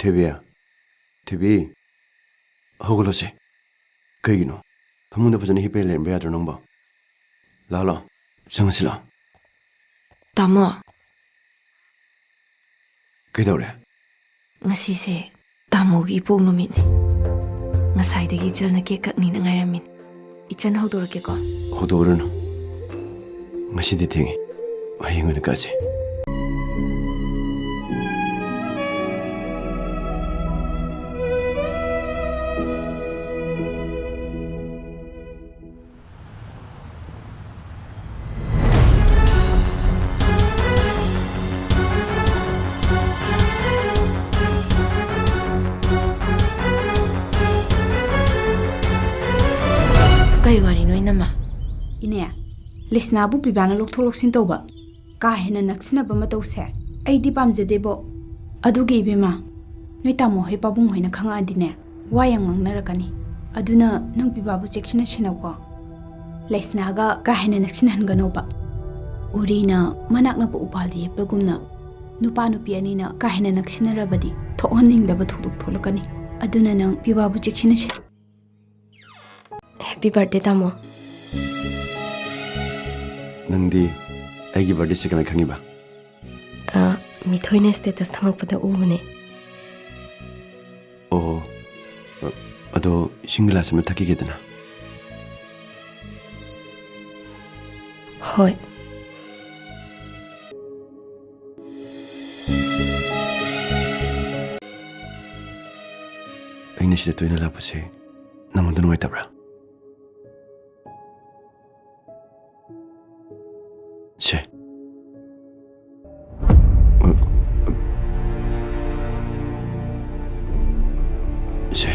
태비야, 태비, 허글러지. 그이기노. 방문대 보전에 히벨레 메아들 넘버. 라라, 정실라. Tamo, 그이더래. ngasise tamogi ipok numitni. Ngasaidagi ichalna cake kaknina ngairamin. Ichan hawdorake ko. 호도르노. 마시디 탱이. 와잉은까지. Kay wari no inama. Ine, Lisnabu pibana lokthok sintoba. Ka hena naksina bama tawse. Ai di pamjadebo. Adugi ibema. Noi tamo he pabung hoina khanga adine. Wayang ngangnarakani. Aduna nang pibabu chekchina sinawko. Lisnaga ka hena naksina hanganoba. Urina manakna pa upaldi pagumna. Nupa nupi anina ka hena naksina rabadi. Thokhaningdaba thuduk tholakani. Aduna nang pibabu chekchina sin. Happy birthday tamo. 낭디 아기 버디 시간에 강이봐. Mithoine status thamakpada ubune. 어도 싱글라스면 타기게 되나? Hoi. 아이네 시대 또 이날 아버지 나만 드는 거 있다브라. 시. 시.